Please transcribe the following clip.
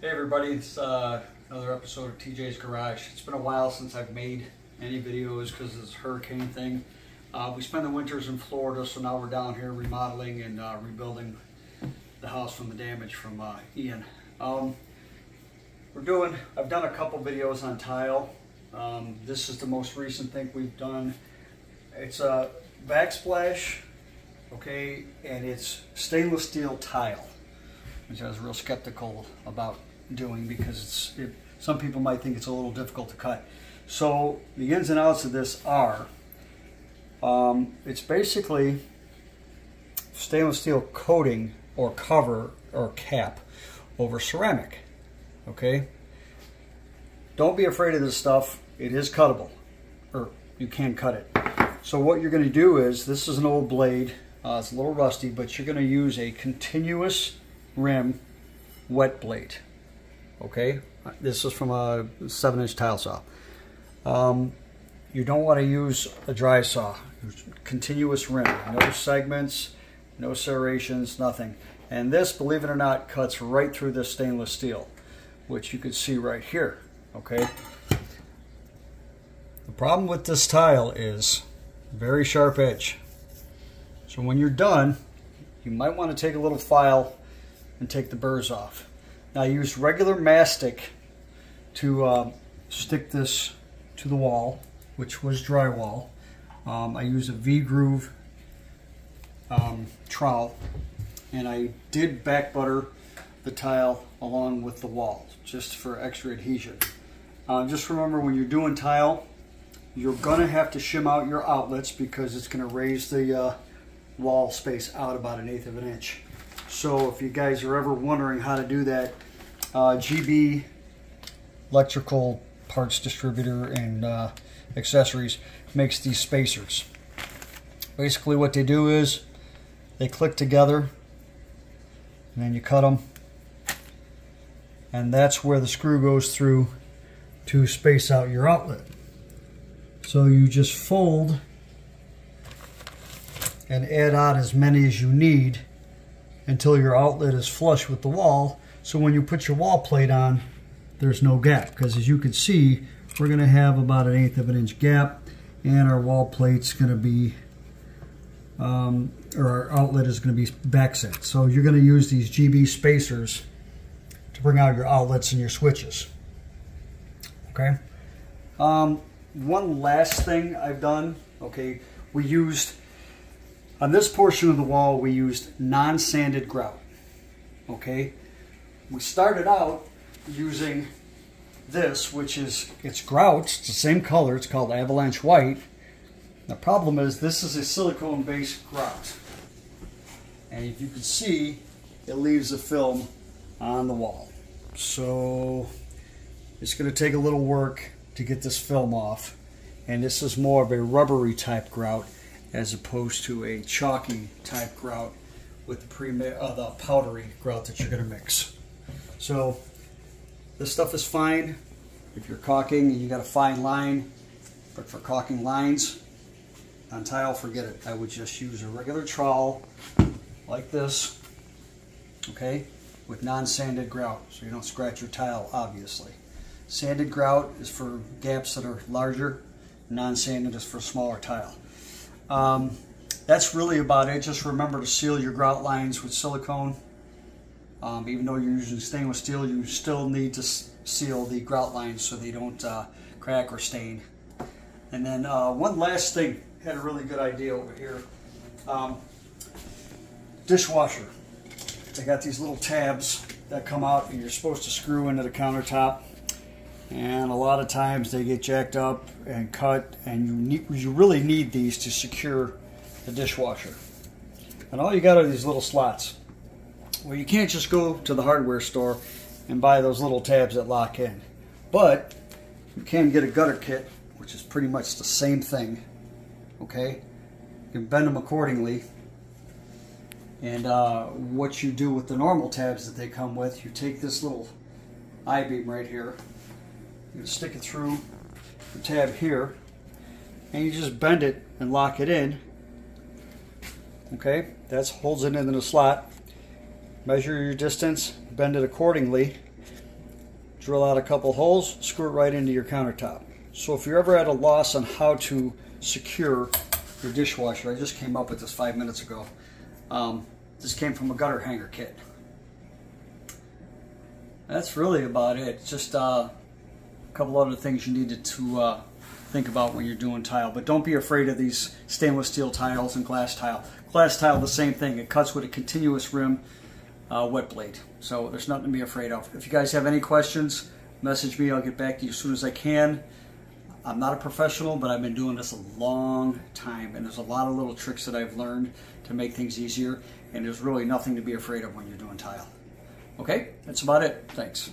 Hey everybody, it's another episode of TJ's Garage. It's been a while since I've made any videos because of this hurricane thing. We spend the winters in Florida, so now we're down here remodeling and rebuilding the house from the damage from Ian. I've done a couple videos on tile. This is the most recent thing we've done. It's a backsplash, okay, and it's stainless steel tile, which I was real skeptical about doing because some people might think it's a little difficult to cut. So the ins and outs of this are, it's basically stainless steel coating or cover or cap over ceramic, okay? Don't be afraid of this stuff. It is cuttable, or you can cut it. So what you're going to do is, this is an old blade, it's a little rusty, but you're going to use a continuous rim wet blade. Okay, this is from a 7-inch tile saw. You don't want to use a dry saw. Continuous rim, no segments, no serrations, nothing. And this, believe it or not, cuts right through this stainless steel, which you can see right here. Okay. The problem with this tile is very sharp edge. So when you're done, you might want to take a little file and take the burrs off. Now I used regular mastic to stick this to the wall, which was drywall. I used a V-groove trowel, and I did back butter the tile along with the wall, just for extra adhesion. Just remember, when you're doing tile, you're gonna have to shim out your outlets because it's gonna raise the wall space out about 1/8 of an inch. So if you guys are ever wondering how to do that, GB Electrical Parts Distributor and Accessories makes these spacers. Basically what they do is they click together and then you cut them, and that's where the screw goes through to space out your outlet. So you just fold and add on as many as you need until your outlet is flush with the wall, so when you put your wall plate on, there's no gap, because as you can see, we're going to have about 1/8 of an inch gap, and our wall plate's going to be, or our outlet is going to be back set. So you're going to use these GB spacers to bring out your outlets and your switches. Okay. One last thing I've done, okay, we used, on this portion of the wall, we used non-sanded grout, okay? We started out using this, which is, it's grout, it's the same color, it's called Avalanche White. The problem is, this is a silicone-based grout. And if you can see, it leaves a film on the wall. So, it's going to take a little work to get this film off. And this is more of a rubbery type grout, as opposed to a chalky type grout with the powdery grout that you're going to mix. So this stuff is fine if you're caulking and you got a fine line, but for caulking lines on tile, forget it. I would just use a regular trowel like this, okay, with non-sanded grout, so you don't scratch your tile, obviously. Sanded grout is for gaps that are larger, non-sanded is for smaller tile. That's really about it. Just remember to seal your grout lines with silicone. Even though you're using stainless steel, you still need to seal the grout lines so they don't crack or stain. And then one last thing, had a really good idea over here. Dishwasher. They got these little tabs that come out and you're supposed to screw into the countertop. And a lot of times they get jacked up and cut, and you really need these to secure the dishwasher. And all you got are these little slots. Well, you can't just go to the hardware store and buy those little tabs that lock in. But you can get a gutter kit, which is pretty much the same thing. Okay? You can bend them accordingly. And what you do with the normal tabs that they come with, you take this little I-beam right here, you stick it through the tab here, and you just bend it and lock it in. Okay, that holds it into the slot. Measure your distance, bend it accordingly, drill out a couple holes, screw it right into your countertop. So if you're ever at a loss on how to secure your dishwasher, I just came up with this 5 minutes ago. This came from a gutter hanger kit. That's really about it. Just a couple other things you needed to think about when you're doing tile. But don't be afraid of these stainless steel tiles and glass tile. Glass tile, the same thing. It cuts with a continuous rim wet blade. So there's nothing to be afraid of. If you guys have any questions, message me. I'll get back to you as soon as I can. I'm not a professional, but I've been doing this a long time, and there's a lot of little tricks that I've learned to make things easier, and there's really nothing to be afraid of when you're doing tile. Okay, that's about it. Thanks.